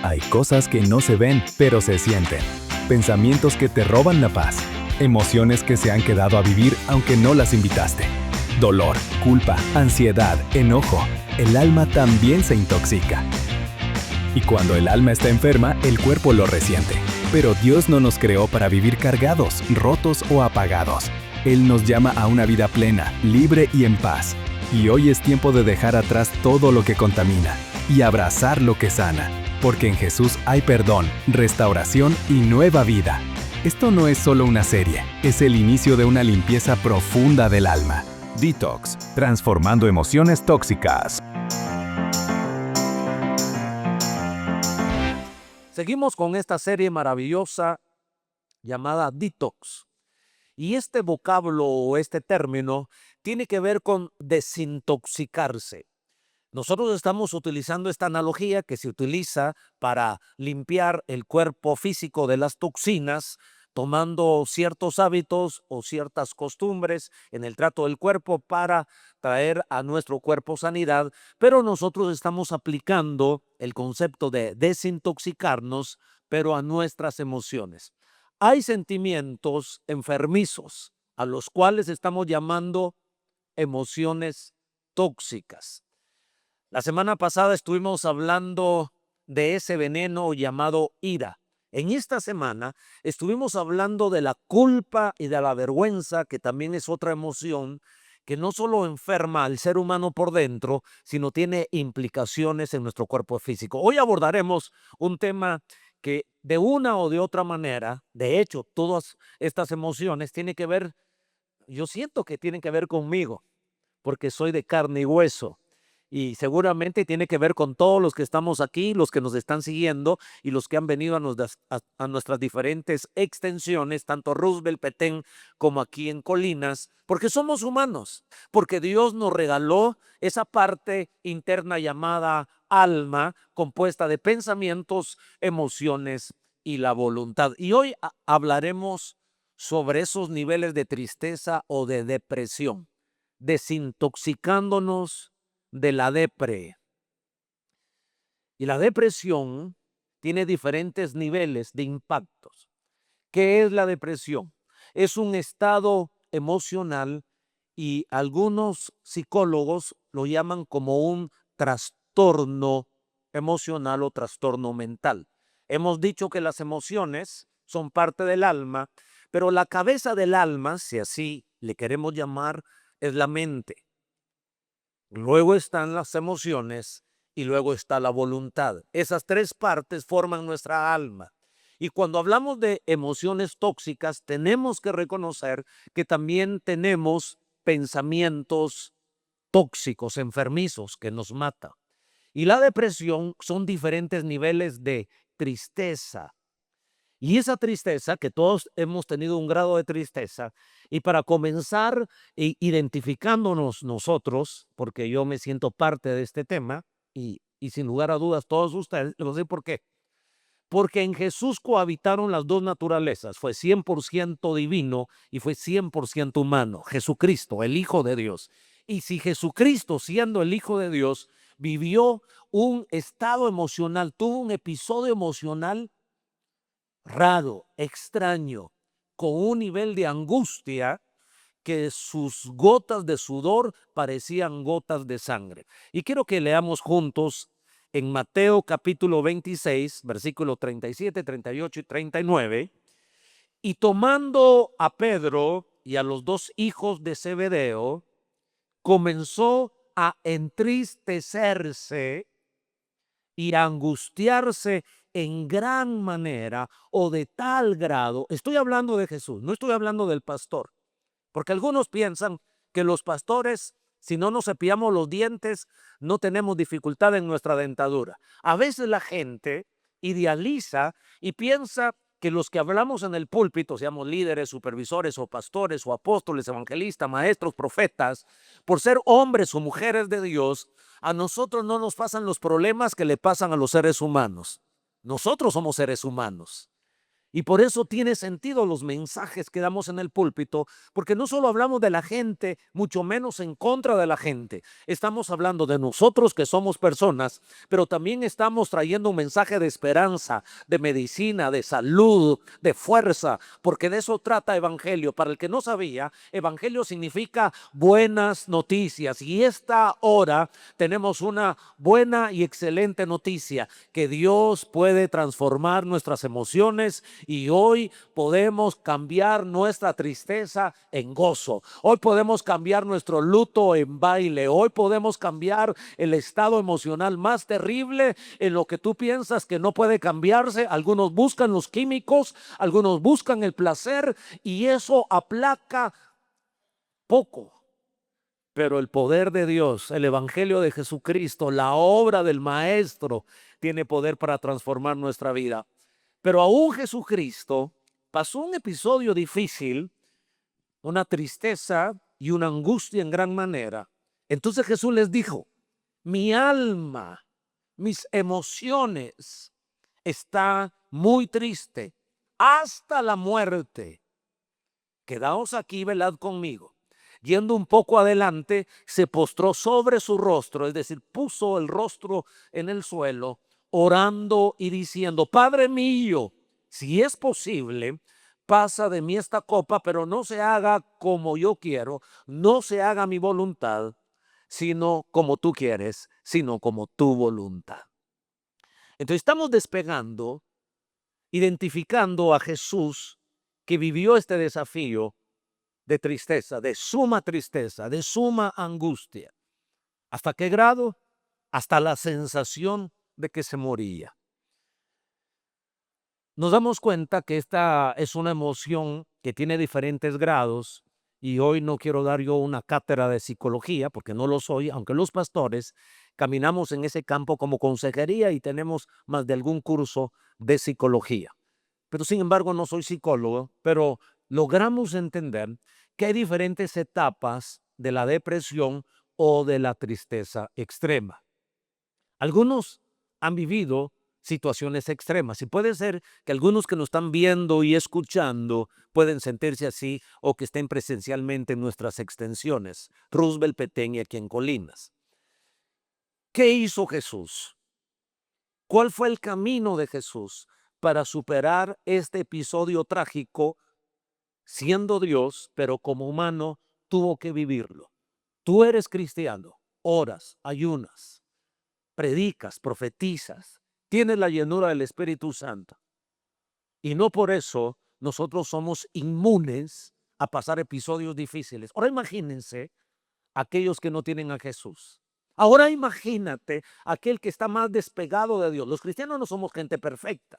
Hay cosas que no se ven, pero se sienten. Pensamientos que te roban la paz. Emociones que se han quedado a vivir aunque no las invitaste. Dolor, culpa, ansiedad, enojo. El alma también se intoxica. Y cuando el alma está enferma, el cuerpo lo resiente. Pero Dios no nos creó para vivir cargados, rotos o apagados. Él nos llama a una vida plena, libre y en paz. Y hoy es tiempo de dejar atrás todo lo que contamina y abrazar lo que sana. Porque en Jesús hay perdón, restauración y nueva vida. Esto no es solo una serie, es el inicio de una limpieza profunda del alma. Detox, transformando emociones tóxicas. Seguimos con esta serie maravillosa llamada Detox. Y este vocablo o este término tiene que ver con desintoxicarse. Nosotros estamos utilizando esta analogía que se utiliza para limpiar el cuerpo físico de las toxinas, tomando ciertos hábitos o ciertas costumbres en el trato del cuerpo para traer a nuestro cuerpo sanidad, pero nosotros estamos aplicando el concepto de desintoxicarnos, pero a nuestras emociones. Hay sentimientos enfermizos a los cuales estamos llamando emociones tóxicas. La semana pasada estuvimos hablando de ese veneno llamado ira. En esta semana estuvimos hablando de la culpa y de la vergüenza, que también es otra emoción que no solo enferma al ser humano por dentro, sino tiene implicaciones en nuestro cuerpo físico. Hoy abordaremos un tema que de una o de otra manera, de hecho, todas estas emociones tienen que ver, yo siento que tienen que ver conmigo, porque soy de carne y hueso. Y seguramente tiene que ver con todos los que estamos aquí, los que nos están siguiendo y los que han venido a nuestras diferentes extensiones, tanto Roosevelt, Petén, como aquí en Colinas, porque somos humanos, porque Dios nos regaló esa parte interna llamada alma, compuesta de pensamientos, emociones y la voluntad. Y hoy hablaremos sobre esos niveles de tristeza o de depresión, desintoxicándonos de la depre. Y la depresión tiene diferentes niveles de impactos. ¿Qué es la depresión? Es un estado emocional y algunos psicólogos lo llaman como un trastorno emocional o trastorno mental. Hemos dicho que las emociones son parte del alma, pero la cabeza del alma, si así le queremos llamar, es la mente. Luego están las emociones y luego está la voluntad. Esas tres partes forman nuestra alma. Y cuando hablamos de emociones tóxicas, tenemos que reconocer que también tenemos pensamientos tóxicos, enfermizos, que nos matan. Y la depresión son diferentes niveles de tristeza. Y esa tristeza, que todos hemos tenido un grado de tristeza, y para comenzar identificándonos nosotros, porque yo me siento parte de este tema, y sin lugar a dudas todos ustedes, les voy a decir por qué. Porque en Jesús cohabitaron las dos naturalezas, fue 100% divino y fue 100% humano, Jesucristo, el Hijo de Dios. Y si Jesucristo, siendo el Hijo de Dios, vivió un estado emocional, tuvo un episodio emocional raro, extraño, con un nivel de angustia que sus gotas de sudor parecían gotas de sangre. Y quiero que leamos juntos en Mateo capítulo 26, versículos 37, 38 y 39. Y tomando a Pedro y a los dos hijos de Zebedeo, comenzó a entristecerse y a angustiarse en gran manera o de tal grado. Estoy hablando de Jesús, no estoy hablando del pastor, porque algunos piensan que los pastores, si no nos cepillamos los dientes, no tenemos dificultad en nuestra dentadura. A veces la gente idealiza y piensa que los que hablamos en el púlpito, seamos líderes, supervisores o pastores o apóstoles, evangelistas, maestros, profetas, por ser hombres o mujeres de Dios, a nosotros no nos pasan los problemas que le pasan a los seres humanos. Nosotros somos seres humanos. Y por eso tiene sentido los mensajes que damos en el púlpito, porque no solo hablamos de la gente, mucho menos en contra de la gente. Estamos hablando de nosotros que somos personas, pero también estamos trayendo un mensaje de esperanza, de medicina, de salud, de fuerza, porque de eso trata evangelio. Para el que no sabía, evangelio significa buenas noticias. Y esta hora tenemos una buena y excelente noticia, que Dios puede transformar nuestras emociones. Y hoy podemos cambiar nuestra tristeza en gozo. Hoy podemos cambiar nuestro luto en baile. Hoy podemos cambiar el estado emocional más terrible en lo que tú piensas que no puede cambiarse. Algunos buscan los químicos, algunos buscan el placer y eso aplaca poco. Pero el poder de Dios, el evangelio de Jesucristo, la obra del Maestro, tiene poder para transformar nuestra vida. Pero aún Jesucristo pasó un episodio difícil, una tristeza y una angustia en gran manera. Entonces Jesús les dijo: mi alma, mis emociones está muy triste hasta la muerte. Quedaos aquí, velad conmigo. Yendo un poco adelante, se postró sobre su rostro, es decir, puso el rostro en el suelo, orando y diciendo: Padre mío, si es posible, pasa de mí esta copa, pero no se haga como yo quiero, no se haga mi voluntad, sino como tú quieres, sino como tu voluntad. Entonces estamos despegando, identificando a Jesús que vivió este desafío de tristeza, de suma angustia. ¿Hasta qué grado? Hasta la sensación de que se moría. Nos damos cuenta que esta es una emoción que tiene diferentes grados y hoy no quiero dar yo una cátedra de psicología porque no lo soy, aunque los pastores caminamos en ese campo como consejería y tenemos más de algún curso de psicología. Pero sin embargo no soy psicólogo, pero logramos entender que hay diferentes etapas de la depresión o de la tristeza extrema. Algunos han vivido situaciones extremas y puede ser que algunos que nos están viendo y escuchando pueden sentirse así o que estén presencialmente en nuestras extensiones, Roosevelt, Petén y aquí en Colinas. ¿Qué hizo Jesús? ¿Cuál fue el camino de Jesús para superar este episodio trágico? Siendo Dios, pero como humano, tuvo que vivirlo. Tú eres cristiano, oras, ayunas, predicas, profetizas, tienes la llenura del Espíritu Santo. Y no por eso nosotros somos inmunes a pasar episodios difíciles. Ahora imagínense aquellos que no tienen a Jesús. Ahora imagínate aquel que está más despegado de Dios. Los cristianos no somos gente perfecta.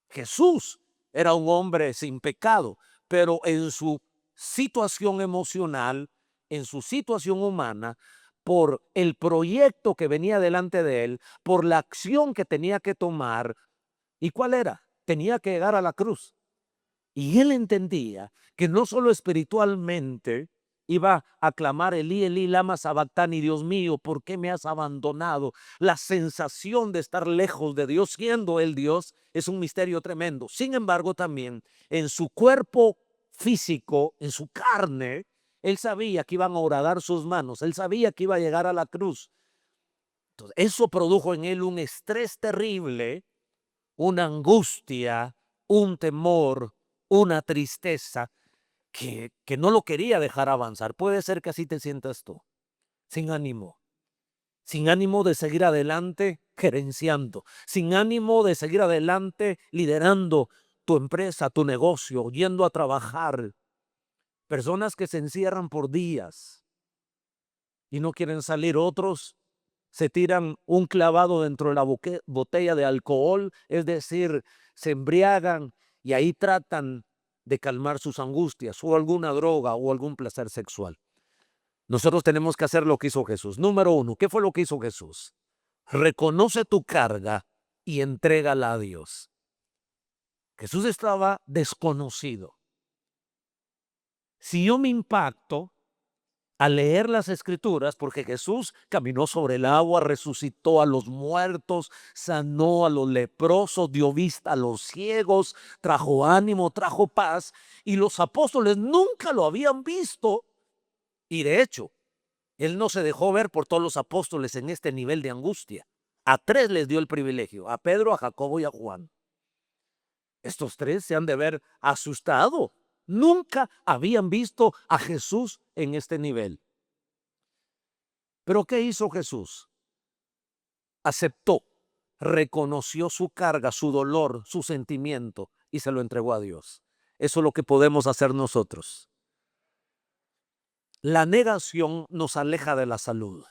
Jesús era un hombre sin pecado, pero en su situación emocional, en su situación humana, por el proyecto que venía delante de él, por la acción que tenía que tomar. ¿Y cuál era? Tenía que llegar a la cruz. Y él entendía que no solo espiritualmente iba a clamar: Elí, Elí, lama sabactani, Dios mío, ¿por qué me has abandonado? La sensación de estar lejos de Dios, siendo él Dios, es un misterio tremendo. Sin embargo, también en su cuerpo físico, en su carne, él sabía que iban a horadar sus manos, él sabía que iba a llegar a la cruz. Entonces, eso produjo en él un estrés terrible, una angustia, un temor, una tristeza que no lo quería dejar avanzar. Puede ser que así te sientas tú, sin ánimo de seguir adelante gerenciando, sin ánimo de seguir adelante liderando tu empresa, tu negocio, yendo a trabajar. Personas que se encierran por días y no quieren salir. Otros se tiran un clavado dentro de la botella de alcohol, es decir, se embriagan y ahí tratan de calmar sus angustias, o alguna droga o algún placer sexual. Nosotros tenemos que hacer lo que hizo Jesús. Número uno, ¿qué fue lo que hizo Jesús? Reconoce tu carga y entrégala a Dios. Jesús estaba desconocido. Si yo me impacto, a leer las escrituras, porque Jesús caminó sobre el agua, resucitó a los muertos, sanó a los leprosos, dio vista a los ciegos, trajo ánimo, trajo paz, y los apóstoles nunca lo habían visto. Y de hecho, él no se dejó ver por todos los apóstoles en este nivel de angustia. A 3 les dio el privilegio, a Pedro, a Jacobo y a Juan. Estos 3 se han de ver asustado. Nunca habían visto a Jesús en este nivel. Pero ¿qué hizo Jesús? Aceptó, reconoció su carga, su dolor, su sentimiento y se lo entregó a Dios. Eso es lo que podemos hacer nosotros. La negación nos aleja de la salud.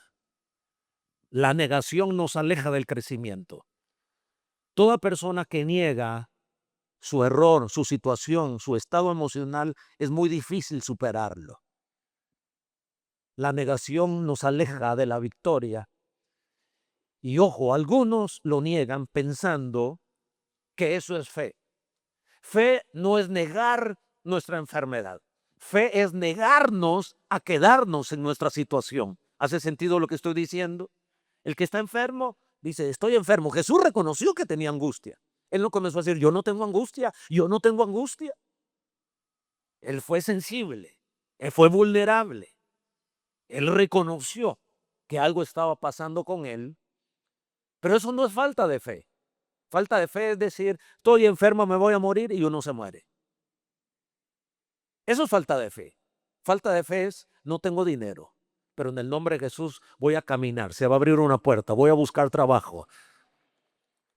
La negación nos aleja del crecimiento. Toda persona que niega su error, su situación, su estado emocional, es muy difícil superarlo. La negación nos aleja de la victoria. Y ojo, algunos lo niegan pensando que eso es fe. Fe no es negar nuestra enfermedad. Fe es negarnos a quedarnos en nuestra situación. ¿Hace sentido lo que estoy diciendo? El que está enfermo dice, estoy enfermo. Jesús reconoció que tenía angustia. Él no comenzó a decir, yo no tengo angustia, yo no tengo angustia. Él fue sensible, él fue vulnerable. Él reconoció que algo estaba pasando con él, pero eso no es falta de fe. Falta de fe es decir, estoy enfermo, me voy a morir y uno se muere. Eso es falta de fe. Falta de fe es, no tengo dinero, pero en el nombre de Jesús voy a caminar, se va a abrir una puerta, voy a buscar trabajo.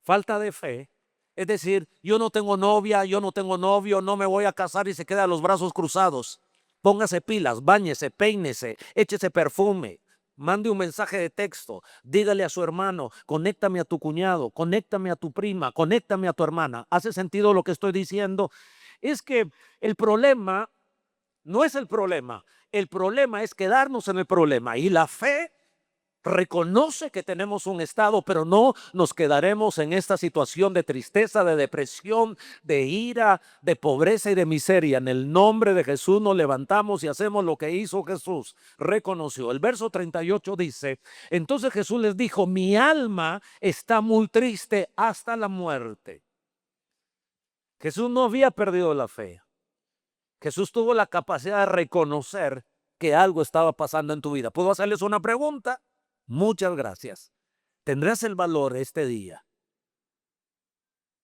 Falta de fe es decir, yo no tengo novia, yo no tengo novio, no me voy a casar y se queda los brazos cruzados. Póngase pilas, báñese, peínese, échese perfume, mande un mensaje de texto, dígale a su hermano, conéctame a tu cuñado, conéctame a tu prima, conéctame a tu hermana. ¿Hace sentido lo que estoy diciendo? Es que el problema no es el problema es quedarnos en el problema. Y la fe reconoce que tenemos un estado, pero no nos quedaremos en esta situación de tristeza, de depresión, de ira, de pobreza y de miseria. En el nombre de Jesús nos levantamos y hacemos lo que hizo Jesús. Reconoció. El verso 38 dice, entonces Jesús les dijo, mi alma está muy triste hasta la muerte. Jesús no había perdido la fe. Jesús tuvo la capacidad de reconocer que algo estaba pasando en tu vida. ¿Puedo hacerles una pregunta? Muchas gracias. ¿Tendrás el valor este día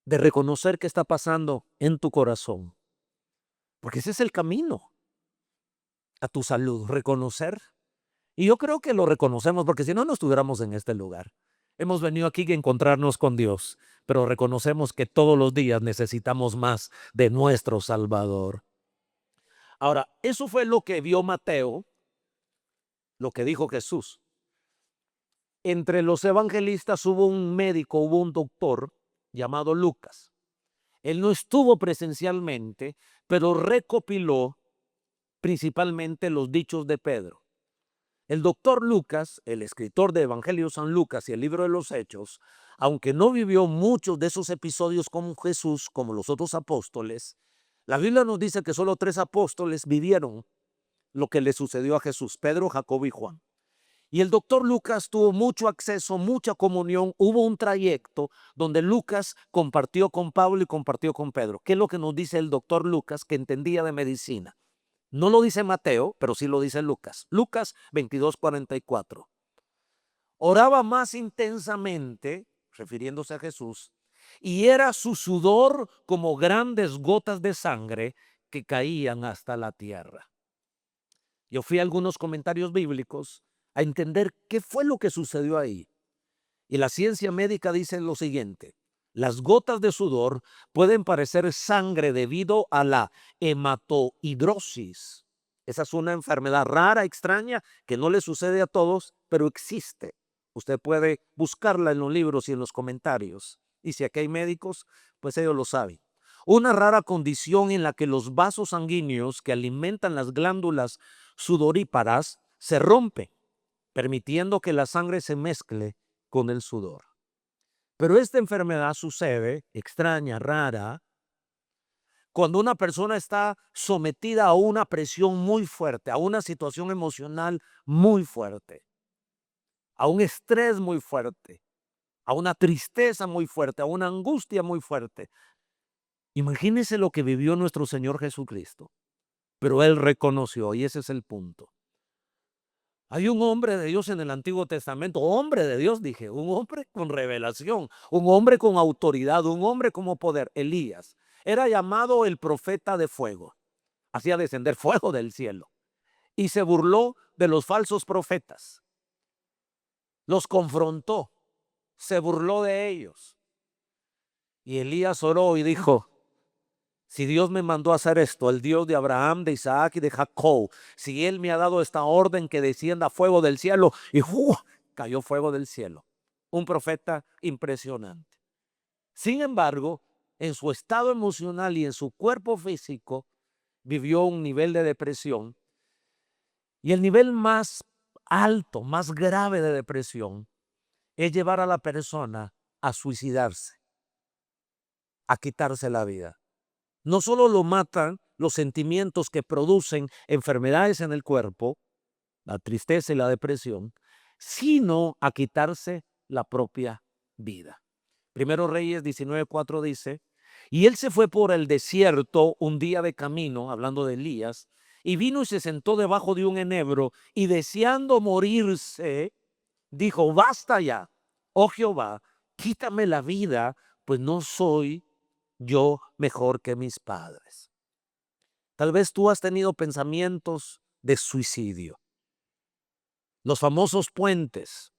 de reconocer qué está pasando en tu corazón? Porque ese es el camino a tu salud, reconocer. Y yo creo que lo reconocemos porque si no, no estuviéramos en este lugar. Hemos venido aquí a encontrarnos con Dios, pero reconocemos que todos los días necesitamos más de nuestro Salvador. Ahora, eso fue lo que vio Mateo, lo que dijo Jesús. Entre los evangelistas hubo un médico, hubo un doctor llamado Lucas. Él no estuvo presencialmente, pero recopiló principalmente los dichos de Pedro. El doctor Lucas, el escritor de Evangelio San Lucas y el libro de los Hechos, aunque no vivió muchos de esos episodios con Jesús, como los otros apóstoles, la Biblia nos dice que solo 3 apóstoles vivieron lo que le sucedió a Jesús, Pedro, Jacobo y Juan. Y el doctor Lucas tuvo mucho acceso, mucha comunión. Hubo un trayecto donde Lucas compartió con Pablo y compartió con Pedro. ¿Qué es lo que nos dice el doctor Lucas, que entendía de medicina? No lo dice Mateo, pero sí lo dice Lucas. Lucas 22:44. Oraba más intensamente, refiriéndose a Jesús, y era su sudor como grandes gotas de sangre que caían hasta la tierra. Yo fui a algunos comentarios bíblicos a entender qué fue lo que sucedió ahí. Y la ciencia médica dice lo siguiente: las gotas de sudor pueden parecer sangre debido a la hematohidrosis. Esa es una enfermedad rara, extraña, que no le sucede a todos, pero existe. Usted puede buscarla en los libros y en los comentarios. Y si aquí hay médicos, pues ellos lo saben. Una rara condición en la que los vasos sanguíneos que alimentan las glándulas sudoríparas se rompen, permitiendo que la sangre se mezcle con el sudor. Pero esta enfermedad sucede, extraña, rara, Cuando una persona está sometida a una presión muy fuerte, a una situación emocional muy fuerte, a un estrés muy fuerte, a una tristeza muy fuerte, a una angustia muy fuerte. Imagínense lo que vivió nuestro Señor Jesucristo, pero Él reconoció, y ese es el punto. Hay un hombre de Dios en el Antiguo Testamento, hombre de Dios dije, un hombre con revelación, un hombre con autoridad, un hombre como poder, Elías. Era llamado el profeta de fuego, hacía descender fuego del cielo y se burló de los falsos profetas, los confrontó, se burló de ellos. Y Elías oró y dijo, si Dios me mandó a hacer esto, el Dios de Abraham, de Isaac y de Jacob, si Él me ha dado esta orden que descienda fuego del cielo, y cayó fuego del cielo. Un profeta impresionante. Sin embargo, en su estado emocional y en su cuerpo físico, vivió un nivel de depresión. Y el nivel más alto, más grave de depresión, es llevar a la persona a suicidarse, a quitarse la vida. No solo lo matan los sentimientos que producen enfermedades en el cuerpo, la tristeza y la depresión, sino a quitarse la propia vida. Primero Reyes 19:4 dice, y él se fue por el desierto un día de camino, hablando de Elías, y vino y se sentó debajo de un enebro, y deseando morirse, dijo, basta ya, oh Jehová, quítame la vida, pues no soy yo mejor que mis padres. Tal vez tú has tenido pensamientos de suicidio. Los famosos puentes.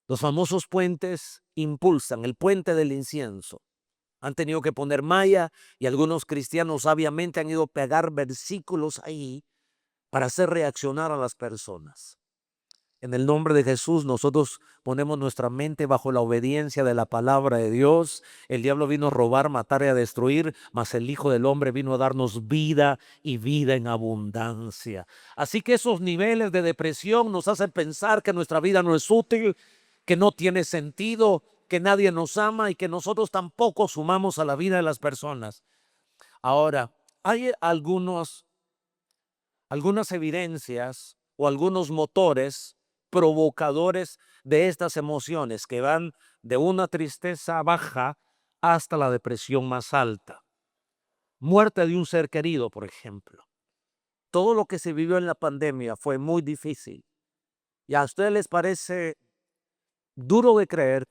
Los famosos puentes impulsan, el puente del incienso. Han tenido que poner malla y algunos cristianos sabiamente han ido a pegar versículos ahí para hacer reaccionar a las personas. En el nombre de Jesús, nosotros ponemos nuestra mente bajo la obediencia de la palabra de Dios. El diablo vino a robar, matar y a destruir, mas el Hijo del Hombre vino a darnos vida y vida en abundancia. Así que esos niveles de depresión nos hacen pensar que nuestra vida no es útil, que no tiene sentido, que nadie nos ama y que nosotros tampoco sumamos a la vida de las personas. Ahora, hay algunas evidencias o algunos motores provocadores de estas emociones que van de una tristeza baja hasta la depresión más alta. Muerte de un ser querido, por ejemplo. Todo lo que se vivió en la pandemia fue muy difícil. Y a ustedes les parece duro de creer,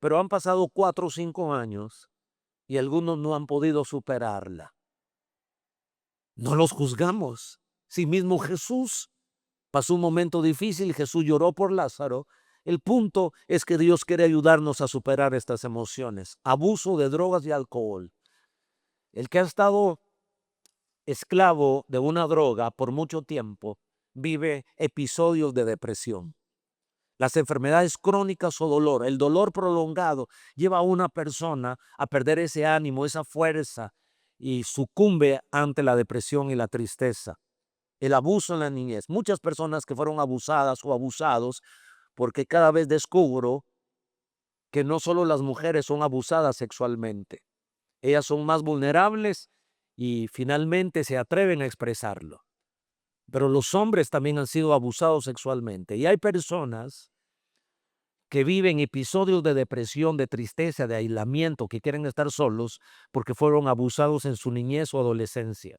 pero han pasado 4 o 5 años y algunos no han podido superarla. No los juzgamos. Si mismo Jesús pasó un momento difícil, Jesús lloró por Lázaro. El punto es que Dios quiere ayudarnos a superar estas emociones. Abuso de drogas y alcohol. El que ha estado esclavo de una droga por mucho tiempo vive episodios de depresión. Las enfermedades crónicas o dolor, el dolor prolongado lleva a una persona a perder ese ánimo, esa fuerza y sucumbe ante la depresión y la tristeza. El abuso en la niñez. Muchas personas que fueron abusadas o abusados, porque cada vez descubro que no solo las mujeres son abusadas sexualmente, ellas son más vulnerables y finalmente se atreven a expresarlo. Pero los hombres también han sido abusados sexualmente y hay personas que viven episodios de depresión, de tristeza, de aislamiento, que quieren estar solos porque fueron abusados en su niñez o adolescencia.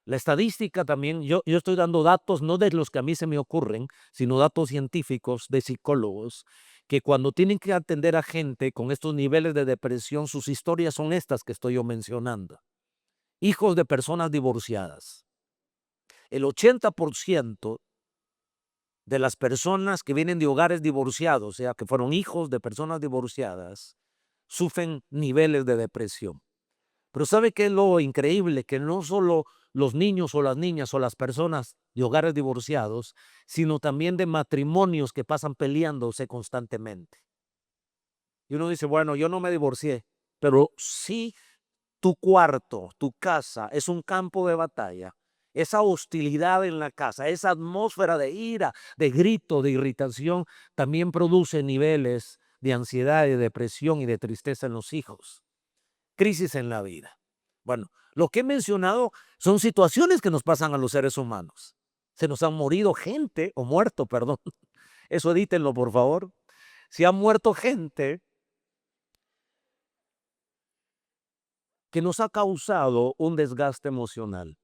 La estadística también, yo estoy dando datos no de los que a mí se me ocurren, sino datos científicos de psicólogos, que cuando tienen que atender a gente con estos niveles de depresión, sus historias son estas que estoy yo mencionando. Hijos de personas divorciadas. El 80% de las personas que vienen de hogares divorciados, o sea, que fueron hijos de personas divorciadas, sufren niveles de depresión. Pero ¿sabe qué es lo increíble? Que no solo los niños o las niñas o las personas de hogares divorciados, sino también de matrimonios que pasan peleándose constantemente. Y uno dice, bueno, yo no me divorcié, pero sí tu cuarto, tu casa es un campo de batalla. Esa hostilidad en la casa, esa atmósfera de ira, de grito, de irritación, también produce niveles de ansiedad, de depresión y de tristeza en los hijos. crisis en la vida. Bueno, lo que he mencionado son situaciones que nos pasan a los seres humanos. Se nos han morido gente, o muerto, perdón. Eso edítenlo, por favor. Si ha muerto gente que nos ha causado un desgaste emocional.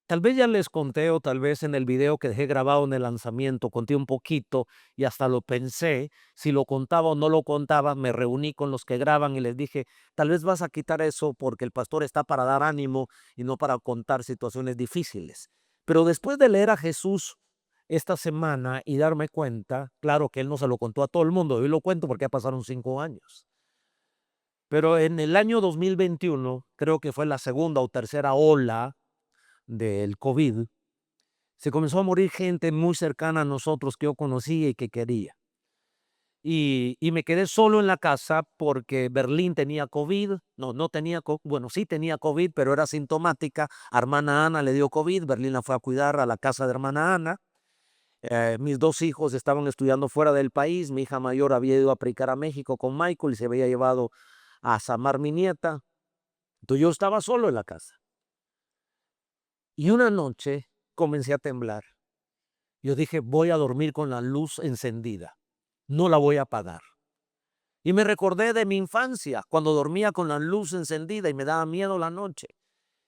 Tal vez ya les conté, o tal vez en el video que dejé grabado en el lanzamiento conté un poquito y hasta lo pensé, si lo contaba o no lo contaba. Me reuní con los que graban y les dije, tal vez vas a quitar eso porque el pastor está para dar ánimo y no para contar situaciones difíciles. Pero después de leer a Jesús esta semana y darme cuenta, claro que él no se lo contó a todo el mundo, yo lo cuento porque ya pasaron 5 años. Pero en el año 2021, creo que fue la segunda o tercera ola del COVID, se comenzó a morir gente muy cercana a nosotros que yo conocía y que quería. Y me quedé solo en la casa porque Berlín tenía COVID. No tenía, bueno, sí tenía COVID, pero era sintomática. A hermana Ana le dio COVID, Berlín la fue a cuidar a la casa de hermana Ana. Mis 2 hijos estaban estudiando fuera del país. Mi hija mayor había ido a predicar a México con Michael y se había llevado a Samar, mi nieta. Entonces yo estaba solo en la casa. Y una noche comencé a temblar. Yo dije, voy a dormir con la luz encendida, no la voy a apagar. Y me recordé de mi infancia, cuando dormía con la luz encendida y me daba miedo la noche.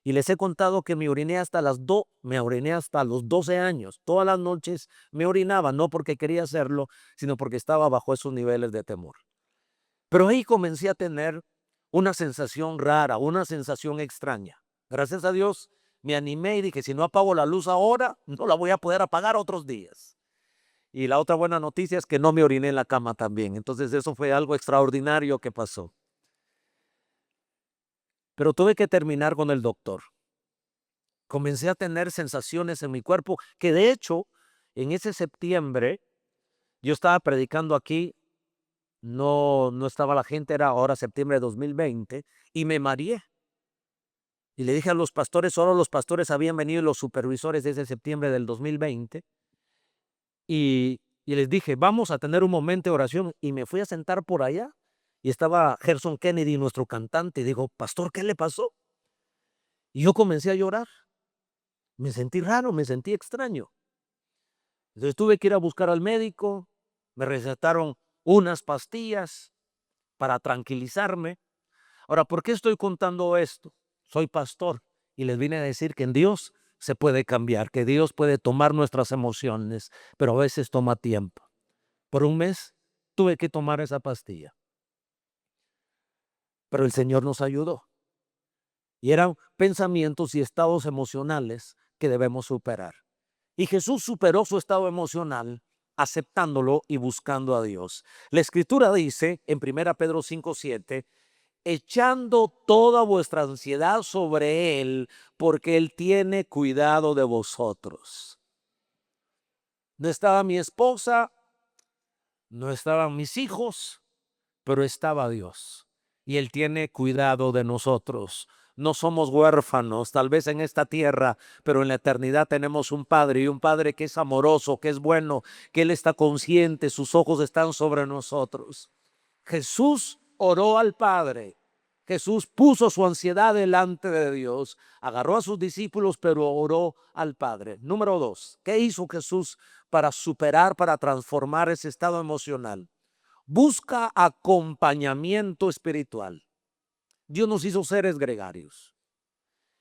Y les he contado que me oriné hasta los 12 años. Todas las noches me orinaba, no porque quería hacerlo, sino porque estaba bajo esos niveles de temor. Pero ahí comencé a tener una sensación rara, una sensación extraña. Gracias a Dios me animé y dije, si no apago la luz ahora, no la voy a poder apagar otros días. Y la otra buena noticia es que no me oriné en la cama también. Entonces eso fue algo extraordinario que pasó. Pero tuve que terminar con el doctor. Comencé a tener sensaciones en mi cuerpo que, de hecho, en ese septiembre yo estaba predicando aquí. No estaba la gente, era ahora septiembre de 2020, y me mareé. Y le dije a los pastores, solo los pastores habían venido y los supervisores desde septiembre del 2020. Y les dije, vamos a tener un momento de oración. Y me fui a sentar por allá. Y estaba Gerson Kennedy, nuestro cantante. Y digo, pastor, ¿qué le pasó? Y yo comencé a llorar. Me sentí raro, me sentí extraño. Entonces tuve que ir a buscar al médico. Me recetaron unas pastillas para tranquilizarme. Ahora, ¿por qué estoy contando esto? Soy pastor y les vine a decir que en Dios se puede cambiar, que Dios puede tomar nuestras emociones, pero a veces toma tiempo. Por un mes tuve que tomar esa pastilla, pero el Señor nos ayudó. Y eran pensamientos y estados emocionales que debemos superar. Y Jesús superó su estado emocional aceptándolo y buscando a Dios. La Escritura dice en 1 Pedro 5:7, echando toda vuestra ansiedad sobre Él, porque Él tiene cuidado de vosotros. No estaba mi esposa, no estaban mis hijos, pero estaba Dios. Y Él tiene cuidado de nosotros. No somos huérfanos, tal vez en esta tierra, pero en la eternidad tenemos un Padre, y un Padre que es amoroso, que es bueno, que Él está consciente, sus ojos están sobre nosotros. Jesús oró al Padre. Jesús puso su ansiedad delante de Dios, agarró a sus discípulos, pero oró al Padre. Número 2, ¿qué hizo Jesús para superar, para transformar ese estado emocional? Busca acompañamiento espiritual. Dios nos hizo seres gregarios.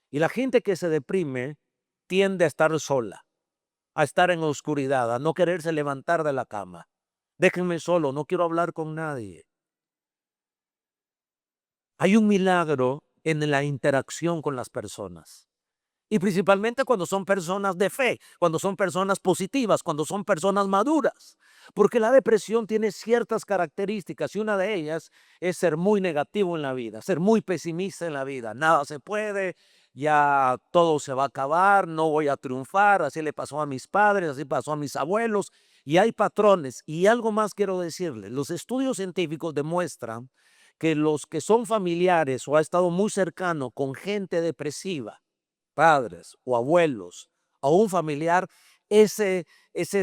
Y la gente que se deprime tiende a estar sola, a estar en la oscuridad, a no quererse levantar de la cama. Déjenme solo, no quiero hablar con nadie. Hay un milagro en la interacción con las personas. Y principalmente cuando son personas de fe, cuando son personas positivas, cuando son personas maduras. Porque la depresión tiene ciertas características y una de ellas es ser muy negativo en la vida, ser muy pesimista en la vida. Nada se puede, ya todo se va a acabar, no voy a triunfar. Así le pasó a mis padres, así pasó a mis abuelos. Y hay patrones. Y algo más quiero decirles. Los estudios científicos demuestran que los que son familiares o ha estado muy cercano con gente depresiva, padres o abuelos o un familiar, ese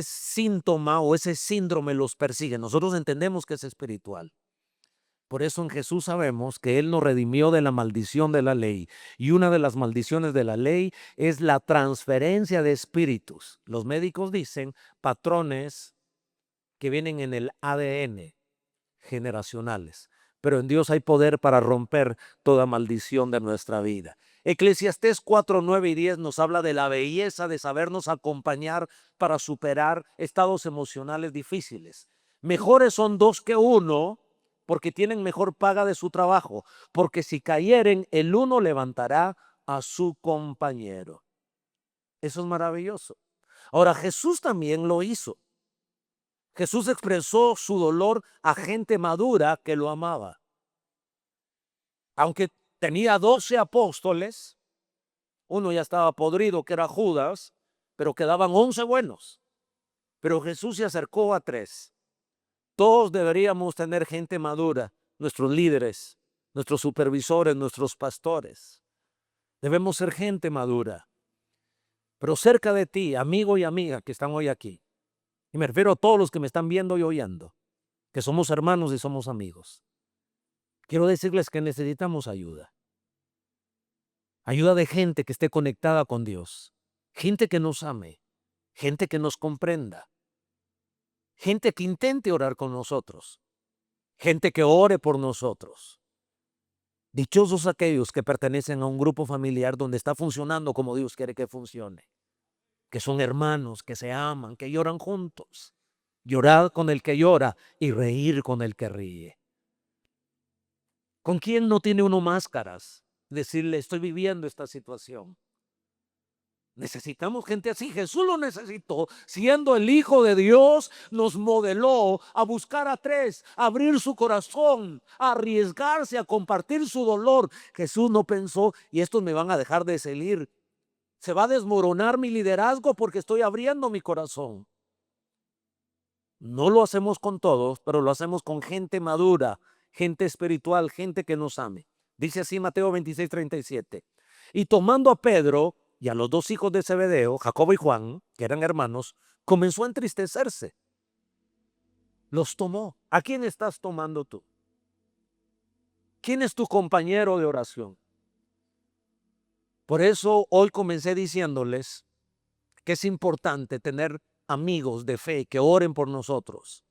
síntoma o ese síndrome los persigue. Nosotros entendemos que es espiritual. Por eso en Jesús sabemos que Él nos redimió de la maldición de la ley. Y una de las maldiciones de la ley es la transferencia de espíritus. Los médicos dicen patrones que vienen en el ADN generacionales. Pero en Dios hay poder para romper toda maldición de nuestra vida. Eclesiastés 4, 9 y 10 nos habla de la belleza de sabernos acompañar para superar estados emocionales difíciles. Mejores son dos que uno, porque tienen mejor paga de su trabajo, porque si cayeren, el uno levantará a su compañero. Eso es maravilloso. Ahora, Jesús también lo hizo. Jesús expresó su dolor a gente madura que lo amaba. Aunque tenía 12 apóstoles, uno ya estaba podrido, que era Judas, pero quedaban 11 buenos. Pero Jesús se acercó a 3. Todos deberíamos tener gente madura, nuestros líderes, nuestros supervisores, nuestros pastores. Debemos ser gente madura. Pero cerca de ti, amigo y amiga que están hoy aquí, y me refiero a todos los que me están viendo y oyendo, que somos hermanos y somos amigos, quiero decirles que necesitamos ayuda. Ayuda de gente que esté conectada con Dios, gente que nos ame, gente que nos comprenda, gente que intente orar con nosotros, gente que ore por nosotros. Dichosos aquellos que pertenecen a un grupo familiar donde está funcionando como Dios quiere que funcione, que son hermanos, que se aman, que lloran juntos. Llorar con el que llora y reír con el que ríe. ¿Con quién no tiene uno máscaras? Decirle, estoy viviendo esta situación. Necesitamos gente así. Jesús lo necesitó. Siendo el Hijo de Dios, nos modeló a buscar a 3, a abrir su corazón, a arriesgarse, a compartir su dolor. Jesús no pensó, y estos me van a dejar de seguir. Se va a desmoronar mi liderazgo porque estoy abriendo mi corazón. No lo hacemos con todos, pero lo hacemos con gente madura, gente espiritual, gente que nos ame. Dice así Mateo 26, 37. Y tomando a Pedro y a los 2 hijos de Zebedeo, Jacobo y Juan, que eran hermanos, comenzó a entristecerse. Los tomó. ¿A quién estás tomando tú? ¿Quién es tu compañero de oración? Por eso hoy comencé diciéndoles que es importante tener amigos de fe que oren por nosotros.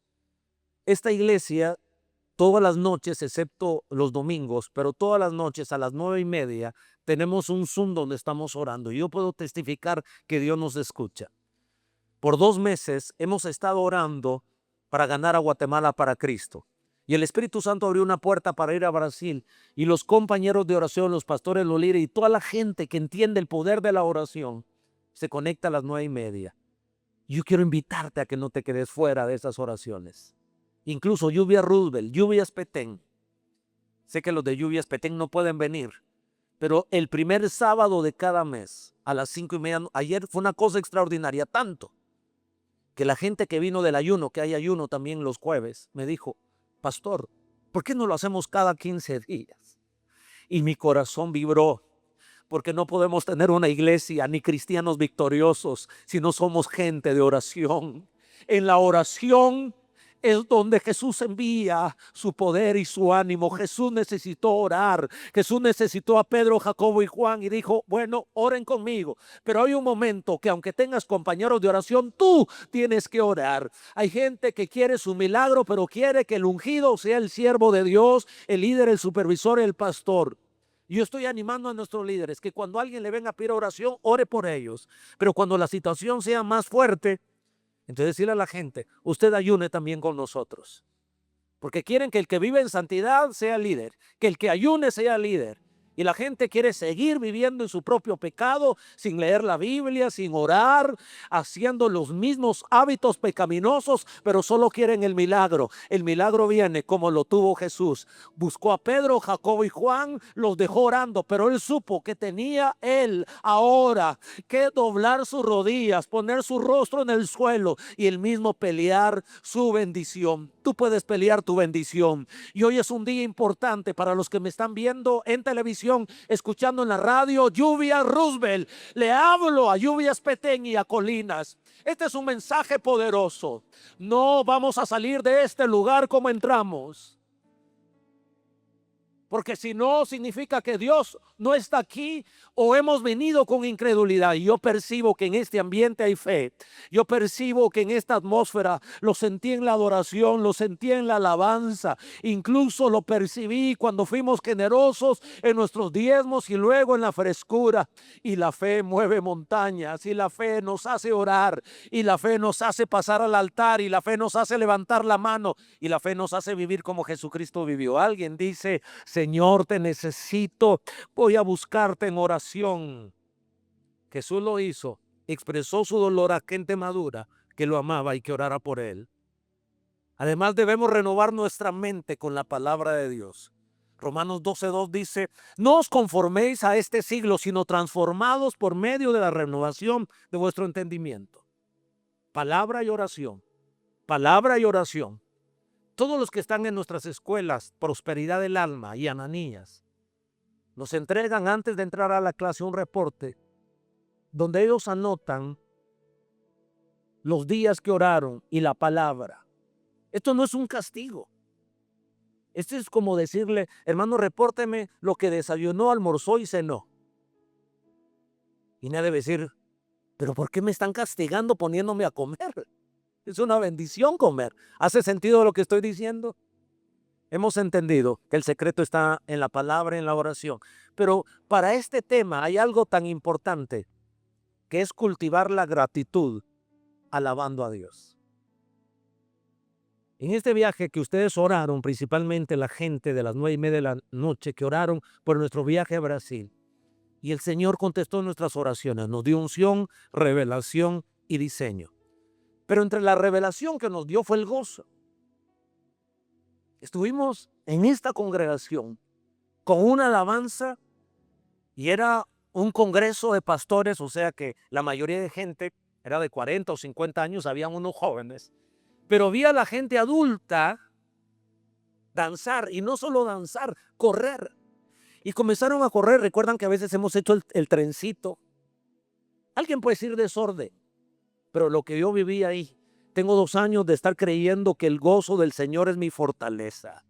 Esta iglesia, todas las noches, excepto los domingos, pero todas las noches a las 9:30, tenemos un Zoom donde estamos orando. Y yo puedo testificar que Dios nos escucha. Por 2 meses hemos estado orando para ganar a Guatemala para Cristo. Y el Espíritu Santo abrió una puerta para ir a Brasil. Y los compañeros de oración, los pastores, los líderes y toda la gente que entiende el poder de la oración se conecta a las 9:30. Yo quiero invitarte a que no te quedes fuera de esas oraciones. Incluso Lluvias Roosevelt, Lluvias Petén. Sé que los de Lluvias Petén no pueden venir, pero el primer sábado de cada mes a las 5:30, ayer fue una cosa extraordinaria, tanto que la gente que vino del ayuno, que hay ayuno también los jueves, me dijo, pastor, ¿por qué no lo hacemos cada 15 días? Y mi corazón vibró. Porque no podemos tener una iglesia ni cristianos victoriosos si no somos gente de oración. En la oración es donde Jesús envía su poder y su ánimo. Jesús necesitó orar. Jesús necesitó a Pedro, Jacobo y Juan y dijo, bueno, oren conmigo. Pero hay un momento que aunque tengas compañeros de oración, tú tienes que orar. Hay gente que quiere su milagro, pero quiere que el ungido sea el siervo de Dios, el líder, el supervisor, el pastor. Yo estoy animando a nuestros líderes que cuando alguien le venga a pedir oración, ore por ellos. Pero cuando la situación sea más fuerte, entonces decirle a la gente, usted ayune también con nosotros. Porque quieren que el que vive en santidad sea líder, que el que ayune sea líder. Y la gente quiere seguir viviendo en su propio pecado, sin leer la Biblia, sin orar, haciendo los mismos hábitos pecaminosos, pero solo quieren el milagro. El milagro viene como lo tuvo Jesús. Buscó a Pedro, Jacobo y Juan, los dejó orando, pero él supo que tenía él ahora que doblar sus rodillas, poner su rostro en el suelo y él mismo pelear su bendición. Tú puedes pelear tu bendición. Y hoy es un día importante para los que me están viendo en televisión, escuchando en la radio. Lluvias Roosevelt, le hablo a Lluvias Petén y a Colinas. Este es un mensaje poderoso. No vamos a salir de este lugar como entramos. Porque si no, significa que Dios no está aquí o hemos venido con incredulidad. Y yo percibo que en este ambiente hay fe. Yo percibo que en esta atmósfera lo sentí en la adoración, lo sentí en la alabanza. Incluso lo percibí cuando fuimos generosos en nuestros diezmos y luego en la frescura. Y la fe mueve montañas, y la fe nos hace orar, y la fe nos hace pasar al altar, y la fe nos hace levantar la mano, y la fe nos hace vivir como Jesucristo vivió. Alguien dice: Señor, te necesito, voy a buscarte en oración. Jesús lo hizo, expresó su dolor a gente madura que lo amaba y que orara por él. Además, debemos renovar nuestra mente con la palabra de Dios. Romanos 12:2 dice: no os conforméis a este siglo, sino transformados por medio de la renovación de vuestro entendimiento. Palabra y oración, palabra y oración. Todos los que están en nuestras escuelas, Prosperidad del Alma y Ananías, nos entregan antes de entrar a la clase un reporte donde ellos anotan los días que oraron y la palabra. Esto no es un castigo. Esto es como decirle: hermano, repórteme lo que desayunó, almorzó y cenó. Y nadie debe decir: pero ¿por qué me están castigando poniéndome a comer? Es una bendición comer. ¿Hace sentido lo que estoy diciendo? Hemos entendido que el secreto está en la palabra, en la oración. Pero para este tema hay algo tan importante, que es cultivar la gratitud alabando a Dios. En este viaje que ustedes oraron, principalmente la gente de las 9:30 de la noche que oraron por nuestro viaje a Brasil, y el Señor contestó nuestras oraciones, nos dio unción, revelación y diseño. Pero entre la revelación que nos dio fue el gozo. Estuvimos en esta congregación con una alabanza y era un congreso de pastores, o sea que la mayoría de gente era de 40 o 50 años, habían unos jóvenes, pero vi a la gente adulta danzar, y no solo danzar, correr. Y comenzaron a correr. Recuerdan que a veces hemos hecho el trencito. Alguien puede decir desorden, pero lo que yo viví ahí, tengo 2 años de estar creyendo que el gozo del Señor es mi fortaleza.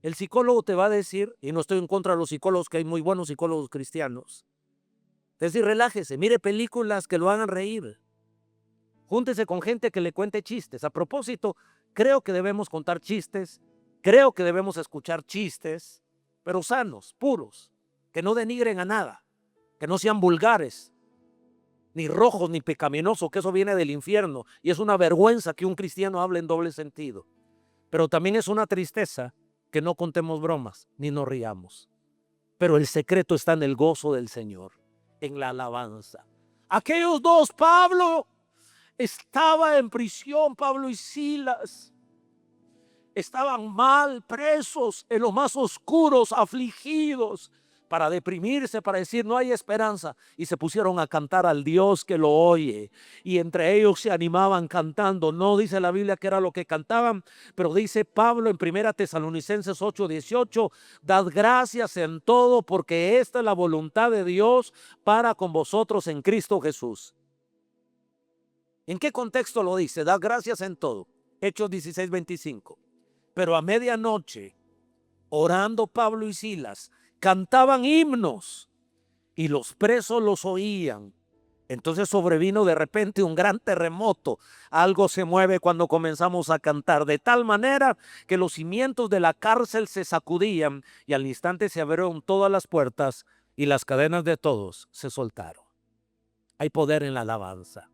El psicólogo te va a decir, y no estoy en contra de los psicólogos, que hay muy buenos psicólogos cristianos, es decir, relájese, mire películas que lo hagan reír. Júntese con gente que le cuente chistes. A propósito, creo que debemos contar chistes, creo que debemos escuchar chistes, pero sanos, puros, que no denigren a nada, que no sean vulgares, ni rojos, ni pecaminosos, que eso viene del infierno, y es una vergüenza que un cristiano hable en doble sentido. Pero también es una tristeza que no contemos bromas, ni nos riamos. Pero el secreto está en el gozo del Señor, en la alabanza. Aquellos dos, Pablo estaba en prisión, Pablo y Silas. Estaban mal, presos, en los más oscuros, afligidos, para deprimirse, para decir no hay esperanza. Y se pusieron a cantar al Dios que lo oye. Y entre ellos se animaban cantando. No dice la Biblia que era lo que cantaban, pero dice Pablo en 1 Tesalonicenses 8:18, dad gracias en todo, porque esta es la voluntad de Dios para con vosotros en Cristo Jesús. ¿En qué contexto lo dice? Dad gracias en todo. Hechos 16:25. Pero a medianoche, orando Pablo y Silas, cantaban himnos y los presos los oían. Entonces sobrevino de repente un gran terremoto. Algo se mueve cuando comenzamos a cantar, de tal manera que los cimientos de la cárcel se sacudían y al instante se abrieron todas las puertas y las cadenas de todos se soltaron. Hay poder en la alabanza.